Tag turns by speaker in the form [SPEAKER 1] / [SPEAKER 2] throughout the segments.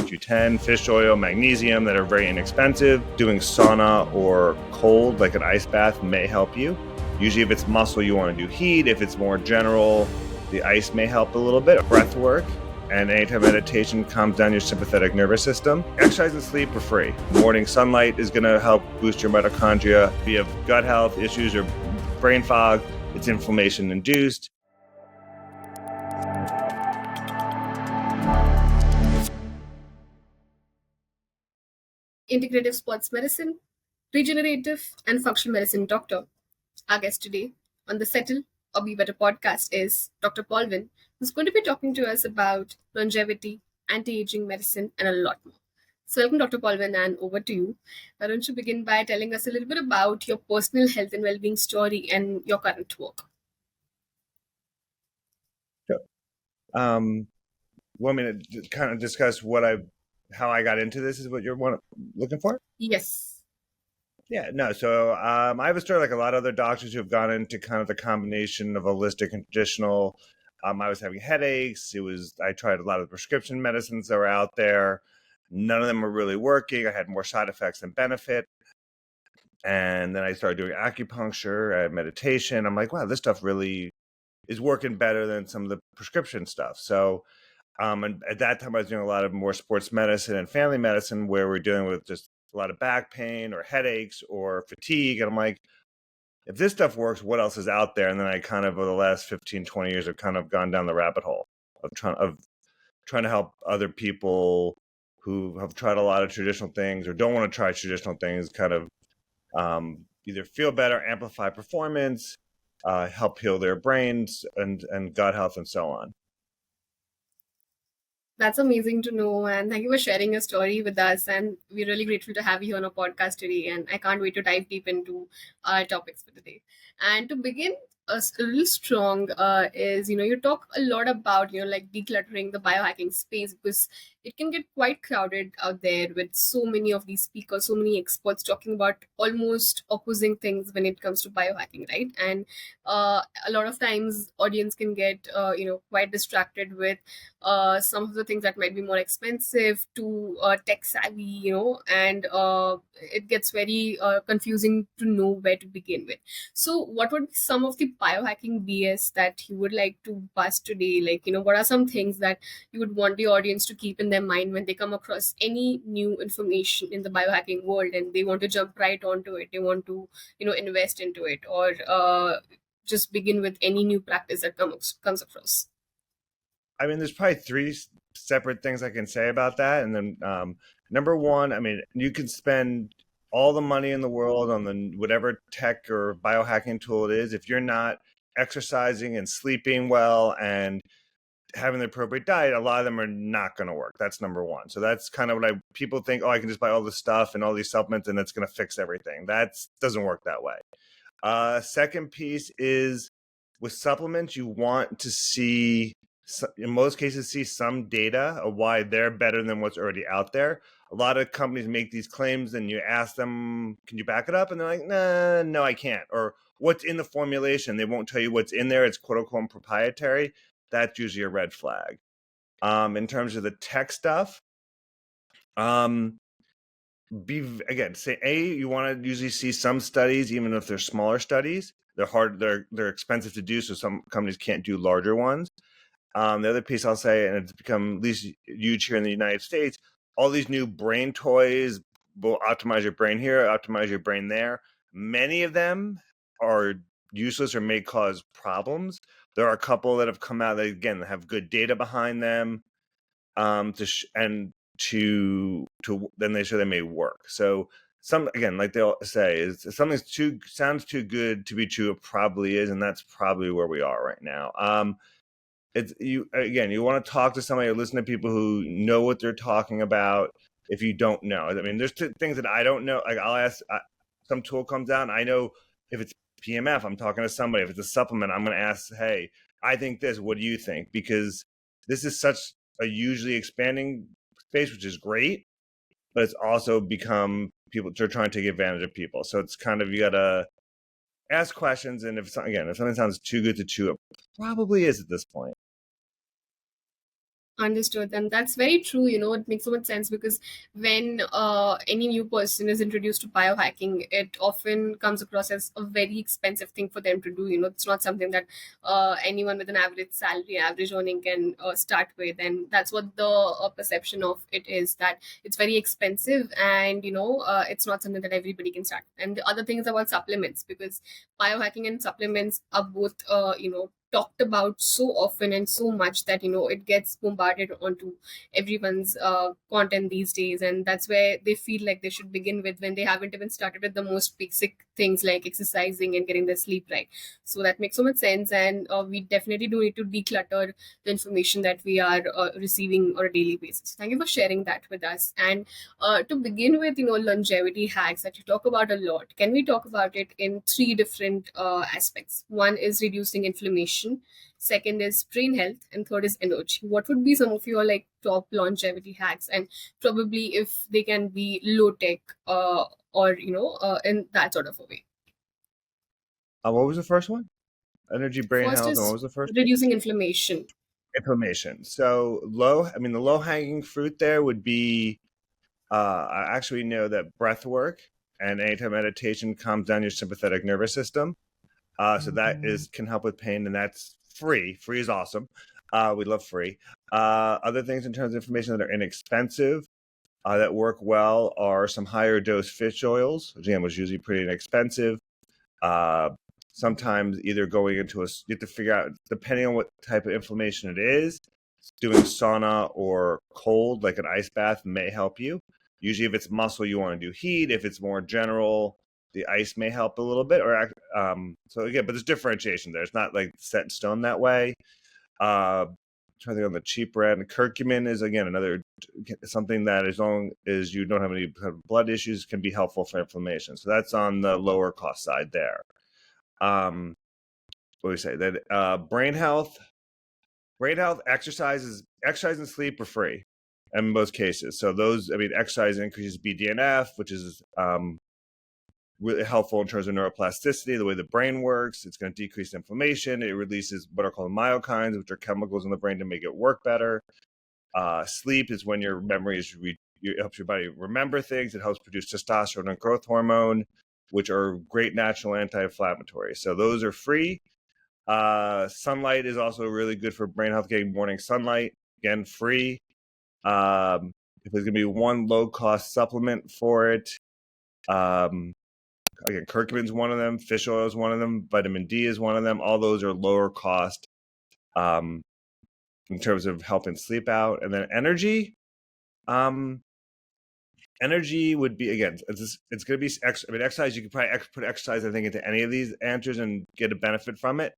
[SPEAKER 1] CoQ10, fish oil, magnesium that are very inexpensive. Doing sauna or cold, like an ice bath, may help you. Usually if it's muscle, you want to do heat. If it's more general, the ice may help a little bit. Breath work and anytime meditation calms down your sympathetic nervous system. Exercise and sleep are free. Morning sunlight is going to help boost your mitochondria. If you have gut health issues or brain fog, it's inflammation induced.
[SPEAKER 2] Integrative sports medicine, regenerative and functional medicine doctor. Our guest today on the Settle or Be Better podcast is Dr. Paulvin, who's going to be talking to us about longevity, anti-aging medicine, and a lot more. So welcome, Dr. Paulvin, and over to you. Why don't you begin by telling us a little bit about your personal health and well-being story and your current work?
[SPEAKER 1] Want me to kind of discuss how I got into this is what you're looking for?
[SPEAKER 2] Yes.
[SPEAKER 1] Yeah, no. So I have a story like a lot of other doctors who have gone into kind of the combination of holistic and traditional. I was having headaches. I tried a lot of the prescription medicines that were out there. None of them were really working. I had more side effects than benefit. And then I started doing acupuncture, meditation. I'm like, wow, this stuff really is working better than some of the prescription stuff. So and at that time, I was doing a lot of more sports medicine and family medicine where we're dealing with just a lot of back pain or headaches or fatigue. And I'm like, if this stuff works, what else is out there? And then I kind of, over the last 15, 20 years, have kind of gone down the rabbit hole of trying to help other people who have tried a lot of traditional things or don't want to try traditional things kind of either feel better, amplify performance, help heal their brains and gut health and so on.
[SPEAKER 2] That's amazing to know. And thank you for sharing your story with us. And we're really grateful to have you on our podcast today. And I can't wait to dive deep into our topics for today. And to begin, a little strong is, you talk a lot about, like decluttering the biohacking space because it can get quite crowded out there with so many of these speakers, so many experts talking about almost opposing things when it comes to biohacking, right? And a lot of times audience can get, quite distracted with some of the things that might be more expensive to tech savvy, and it gets very confusing to know where to begin with. So, what would be some of the biohacking BS that you would like to bust today? Like, what are some things that you would want the audience to keep in their mind when they come across any new information in the biohacking world and they want to jump right onto it? They want to, invest into it or just begin with any new practice that comes across.
[SPEAKER 1] I mean, there's probably three separate things I can say about that. And then number one, I mean, you can spend all the money in the world on the whatever tech or biohacking tool it is. If you're not exercising and sleeping well and having the appropriate diet, a lot of them are not going to work. That's number one. So that's kind of what people think, oh, I can just buy all this stuff and all these supplements and it's going to fix everything. That doesn't work that way. Second piece is with supplements, you want to see, in most cases, see some data of why they're better than what's already out there. A lot of companies make these claims and you ask them, can you back it up? And they're like, nah, no, I can't. Or what's in the formulation? They won't tell you what's in there. It's quote unquote proprietary. That's usually a red flag. In terms of the tech stuff, you want to usually see some studies, even if they're smaller studies. They're expensive to do, so some companies can't do larger ones. The other piece I'll say, and it's become at least huge here in the United States, all these new brain toys will optimize your brain here, optimize your brain there. Many of them are useless or may cause problems. There are a couple that have come out that, again, have good data behind them, then they show they may work. So some, again, like they'll say, is sounds too good to be true. It probably is, and that's probably where we are right now. You want to talk to somebody or listen to people who know what they're talking about. If you don't know, I mean, there's things that I don't know. Like I'll ask, some tool comes out, and I know if it's PMF, I'm talking to somebody. If it's a supplement, I'm going to ask, hey, I think this. What do you think? Because this is such a hugely expanding space, which is great, but it's also become people are trying to take advantage of people. So it's kind of, you got to ask questions. And if something sounds too good to chew, it probably is at this point.
[SPEAKER 2] Understood. And that's very true. It makes so much sense because when any new person is introduced to biohacking, it often comes across as a very expensive thing for them to do. It's not something that anyone with an average salary, average earning can start with. And that's what the perception of it is, that it's very expensive, and, it's not something that everybody can start. And the other thing is about supplements, because biohacking and supplements are both, talked about so often and so much that it gets bombarded onto everyone's content these days, and that's where they feel like they should begin with, when they haven't even started with the most basic things like exercising and getting their sleep right. So that makes so much sense, and we definitely do need to declutter the information that we are receiving on a daily basis. Thank you for sharing that with us. And to begin with, longevity hacks that you talk about a lot, can we talk about it in three different aspects? One is reducing inflammation, second is brain health, and third is energy. What would be some of your like top longevity hacks, and probably if they can be low tech, or in that sort of a way?
[SPEAKER 1] What was the first one? Energy, brain
[SPEAKER 2] First
[SPEAKER 1] health, and what
[SPEAKER 2] is
[SPEAKER 1] was the first one?
[SPEAKER 2] reducing inflammation.
[SPEAKER 1] Inflammation. So the low hanging fruit there would be, I actually know that breath work and anytime meditation calms down your sympathetic nervous system. So that is can help with pain, and that's free. Free is awesome. We love free. Other things in terms of information that are inexpensive, that work well, are some higher dose fish oils, which again was usually pretty inexpensive. Uh, Sometimes either going into you have to figure out, depending on what type of inflammation it is, doing sauna or cold, like an ice bath, may help you. Usually, if it's muscle, you want to do heat. If it's more general, the ice may help a little bit. So again, but there's differentiation there. It's not like set in stone that way. Trying to think on the cheaper end, curcumin is again another something that, as long as you don't have any blood issues, can be helpful for inflammation. So that's on the lower cost side there. What do we say? That brain health, exercise and sleep are free in most cases. So exercise increases BDNF, which is really helpful in terms of neuroplasticity, the way the brain works. It's going to decrease inflammation. It releases what are called myokines, which are chemicals in the brain to make it work better. Sleep is when your memory it helps your body remember things. It helps produce testosterone and growth hormone, which are great natural anti-inflammatories. So those are free. Sunlight is also really good for brain health. Getting morning sunlight, again, free. If there's going to be one low-cost supplement for it, again, curcumin's one of them, fish oil is one of them, vitamin D is one of them. All those are lower cost in terms of helping sleep out. And then energy. Energy would be, again, it's going to be exercise. You could probably put exercise, I think, into any of these answers and get a benefit from it.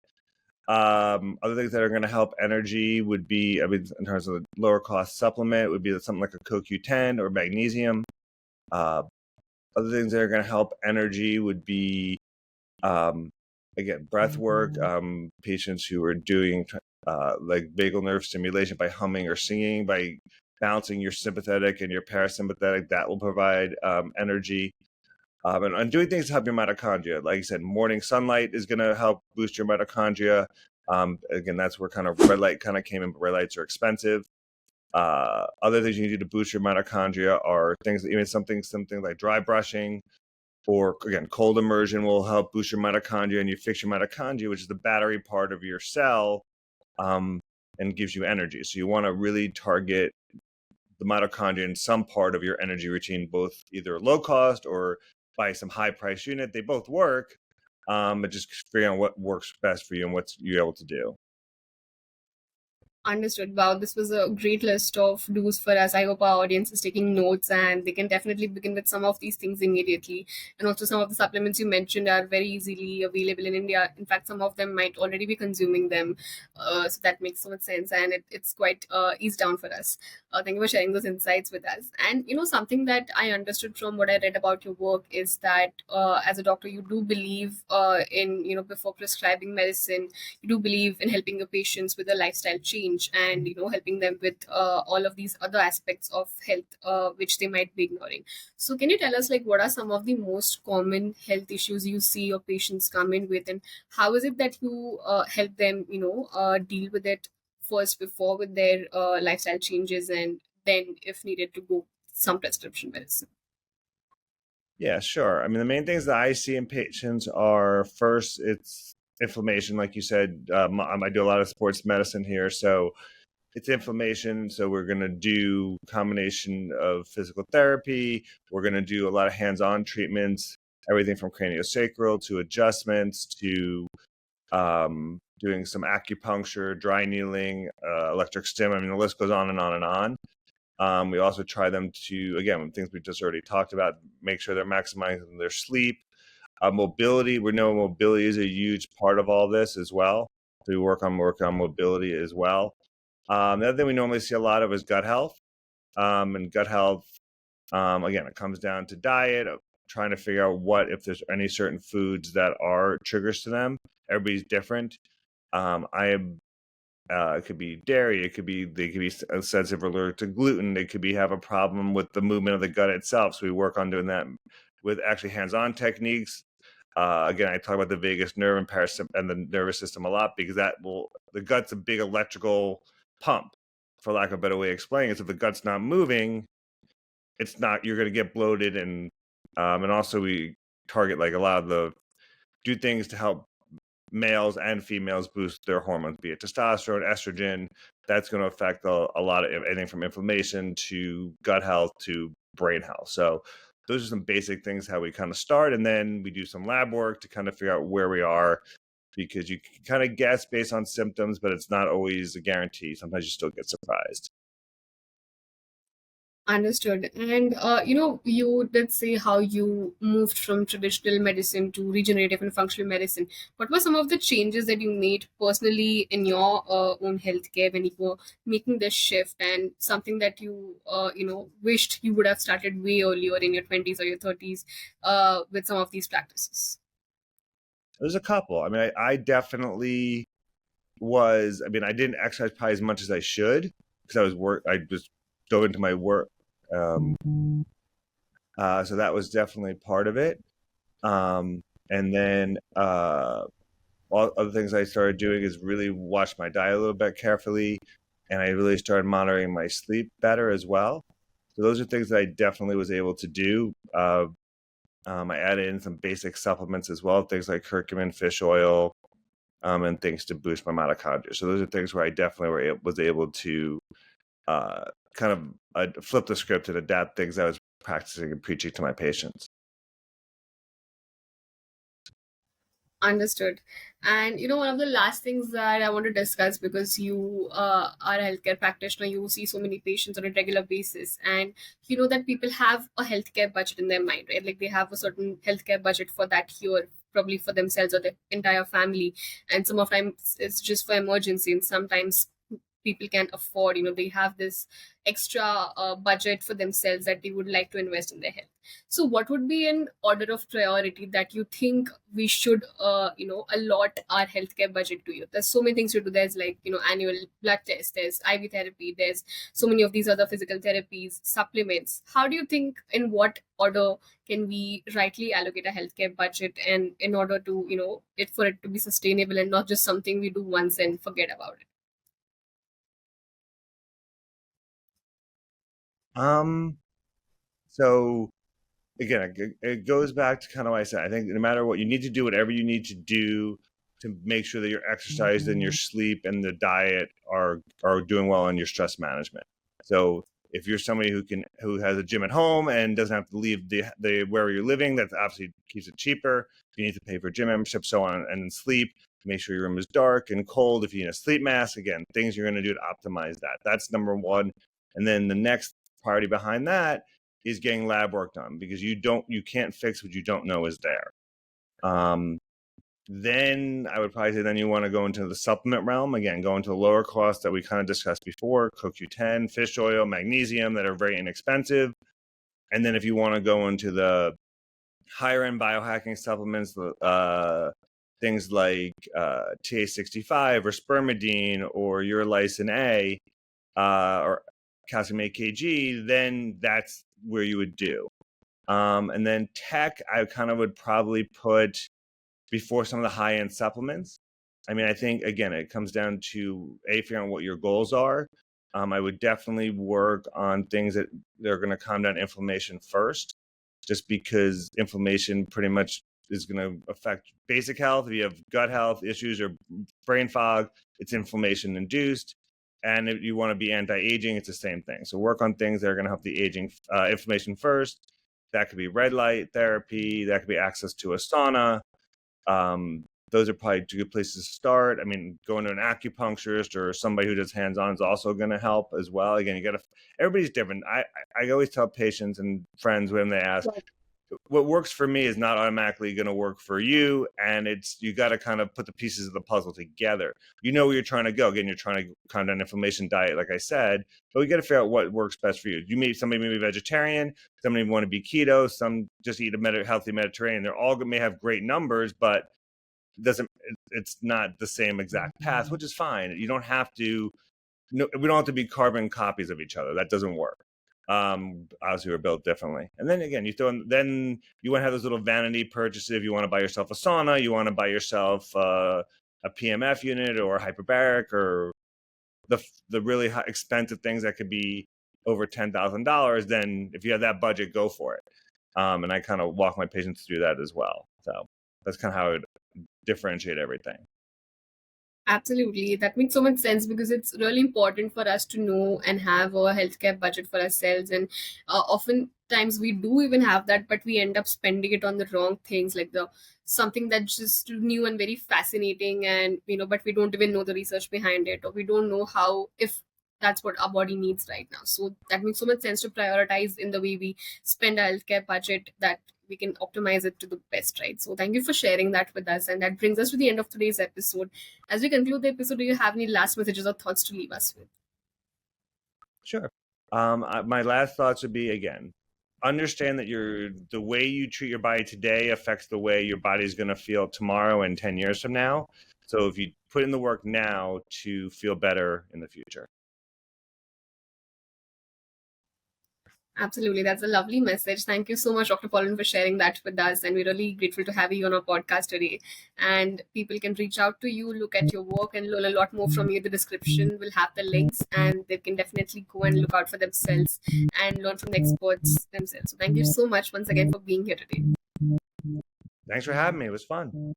[SPEAKER 1] Other things that are going to help energy would be, in terms of the lower cost supplement, would be something like a CoQ10 or magnesium. Other things that are going to help energy would be, again, breath work. Patients who are doing like vagal nerve stimulation by humming or singing, by balancing your sympathetic and your parasympathetic, that will provide energy. And doing things to help your mitochondria. Like I said, morning sunlight is going to help boost your mitochondria. Again, that's where kind of red light kind of came in, but red lights are expensive. Other things you need to boost your mitochondria are things that, even something like dry brushing, or again, cold immersion will help boost your mitochondria, and you fix your mitochondria, which is the battery part of your cell, and gives you energy. So you want to really target the mitochondria in some part of your energy routine, both either low cost or by some high price unit. They both work, but just figuring out what works best for you and what you're able to do.
[SPEAKER 2] Understood. Wow, this was a great list of do's for us. I hope our audience is taking notes, and they can definitely begin with some of these things immediately. And also, some of the supplements you mentioned are very easily available in India. In fact, some of them might already be consuming them. So that makes so much sense, and it's quite eased down for us. Thank you for sharing those insights with us. And something that I understood from what I read about your work is that as a doctor, you do believe in before prescribing medicine, you do believe in helping your patients with a lifestyle change, and helping them with all of these other aspects of health which they might be ignoring. So can you tell us, like, what are some of the most common health issues you see your patients come in with, and how is it that you help them deal with it first before with their lifestyle changes, and then if needed to go some prescription medicine?
[SPEAKER 1] Yeah, sure. I mean, the main things that I see in patients are first, it's inflammation. Like you said, I do a lot of sports medicine here. So it's inflammation. So we're going to do combination of physical therapy. We're going to do a lot of hands-on treatments, everything from craniosacral to adjustments to doing some acupuncture, dry needling, electric stim. I mean, the list goes on and on and on. We also try them to, again, things we just already talked about, make sure they're maximizing their sleep. Mobility, we know mobility is a huge part of all this as well. So we work on mobility as well. The other thing we normally see a lot of is gut health. And gut health, again, it comes down to diet, trying to figure out if there's any certain foods that are triggers to them. Everybody's different. I am it could be dairy. They could be sensitive or allergic to gluten. They could have a problem with the movement of the gut itself. So we work on doing that with actually hands-on techniques. Again, I talk about the vagus nerve and the nervous system a lot because the gut's a big electrical pump, for lack of a better way of explaining it. So if the gut's not moving, you're going to get bloated, and also we target like a lot of do things to help males and females boost their hormones, be it testosterone, estrogen. That's going to affect a lot of anything from inflammation to gut health to brain health. So those are some basic things how we kind of start, and then we do some lab work to kind of figure out where we are, because you can kind of guess based on symptoms, but it's not always a guarantee. Sometimes you still get surprised.
[SPEAKER 2] Understood. And you did say how you moved from traditional medicine to regenerative and functional medicine. What were some of the changes that you made personally in your own healthcare when you were making this shift, and something that you wished you would have started way earlier in your 20s or your 30s with some of these practices?
[SPEAKER 1] There's a couple. I mean, I definitely was. I mean, I didn't exercise probably as much as I should because I just dove into my work. Um, so that was definitely part of it. And then all other things I started doing is really watch my diet a little bit carefully, and I really started monitoring my sleep better as well. So those are things that I definitely was able to do. I added in some basic supplements as well, things like curcumin, fish oil, and things to boost my mitochondria. So those are things where I definitely was able to kind of flip the script and adapt things I was practicing and preaching to my patients.
[SPEAKER 2] Understood. And one of the last things that I want to discuss, because you are a healthcare practitioner, you see so many patients on a regular basis, and you know that people have a healthcare budget in their mind, right? Like they have a certain healthcare budget for that year, probably for themselves or the entire family, and some of times it's just for emergency, and sometimes people can afford, they have this extra budget for themselves that they would like to invest in their health. So what would be an order of priority that you think we should allot our healthcare budget to? You, there's so many things to do. There's like annual blood test, there's IV therapy, there's so many of these other physical therapies, supplements. How do you think, in what order can we rightly allocate a healthcare budget, and in order to it for it to be sustainable and not just something we do once and forget about it?
[SPEAKER 1] Um, so again, it goes back to kind of what I said. I think no matter what, you need to do whatever you need to do to make sure that your exercise and your sleep and the diet are doing well in your stress management. So if you're somebody who has a gym at home and doesn't have to leave the where you're living, that obviously keeps it cheaper. If you need to pay for gym membership, so on, and then sleep, make sure your room is dark and cold. If you need a sleep mask, again, things you're going to do to optimize that. That's number one. And then the next priority behind that is getting lab work done, because you can't fix what you don't know is there. Then I would probably say then you want to go into the supplement realm, again, go into the lower cost that we kind of discussed before, CoQ10, fish oil, magnesium, that are very inexpensive. And then if you want to go into the higher end biohacking supplements, things like TA65 or spermidine or urolithin A, or calcium AKG, then that's where you would do. And then tech, I kind of would probably put before some of the high-end supplements. I mean, I think, again, it comes down to figuring out what your goals are. I would definitely work on things that are going to calm down inflammation first, just because inflammation pretty much is going to affect basic health. If you have gut health issues or brain fog, it's inflammation induced. And if you want to be anti-aging, it's the same thing. So work on things that are going to help the aging inflammation first. That could be red light therapy. That could be access to a sauna. Those are probably two good places to start. I mean, going to an acupuncturist or somebody who does hands-on is also going to help as well. Again, you got to. Everybody's different. I always tell patients and friends when they ask, what works for me is not automatically going to work for you, and you got to kind of put the pieces of the puzzle together. You know where you're trying to go. Again, you're trying to calm down inflammation diet, like I said, but we got to figure out what works best for you. Somebody may be vegetarian, somebody may want to be keto, some just eat a healthy Mediterranean. They're all may have great numbers, but it's not the same exact path, which is fine. You don't have to. No, we don't have to be carbon copies of each other. That doesn't work. Obviously, we're built differently. And then again, then you want to have those little vanity purchases. If you want to buy yourself a sauna, you want to buy yourself a PMF unit or a hyperbaric, or the really expensive things that could be over $10,000. Then if you have that budget, go for it. And I kind of walk my patients through that as well. So that's kind of how I would differentiate everything.
[SPEAKER 2] Absolutely. That makes so much sense because it's really important for us to know and have a healthcare budget for ourselves. And oftentimes we do even have that, but we end up spending it on the wrong things, like the something that's just new and very fascinating, and but we don't even know the research behind it, or we don't know how if that's what our body needs right now. So that makes so much sense to prioritize in the way we spend our healthcare budget, that we can optimize it to the best, right? So thank you for sharing that with us. And that brings us to the end of today's episode. As we conclude the episode, do you have any last messages or thoughts to leave us with?
[SPEAKER 1] Sure. My last thoughts would be, again, understand that the way you treat your body today affects the way your body is going to feel tomorrow and 10 years from now. So if you put in the work now to feel better in the future.
[SPEAKER 2] Absolutely. That's a lovely message. Thank you so much, Dr. Paulvin, for sharing that with us. And we're really grateful to have you on our podcast today. And people can reach out to you, look at your work, and learn a lot more from you. The description will have the links, and they can definitely go and look out for themselves and learn from the experts themselves. So thank you so much once again for being here today.
[SPEAKER 1] Thanks for having me. It was fun.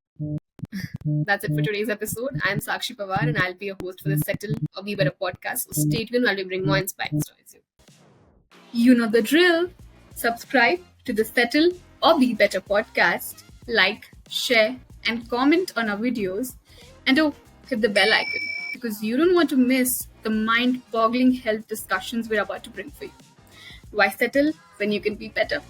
[SPEAKER 2] That's it for today's episode. I'm Sakshi Pawar, and I'll be your host for the Settle or Be Better podcast. So stay tuned while we bring more inspiring stories. You know the drill. Subscribe to the Settle or Be Better podcast, like, share, and comment on our videos. And hit the bell icon, because you don't want to miss the mind-boggling health discussions we're about to bring for you. Why settle when you can be better?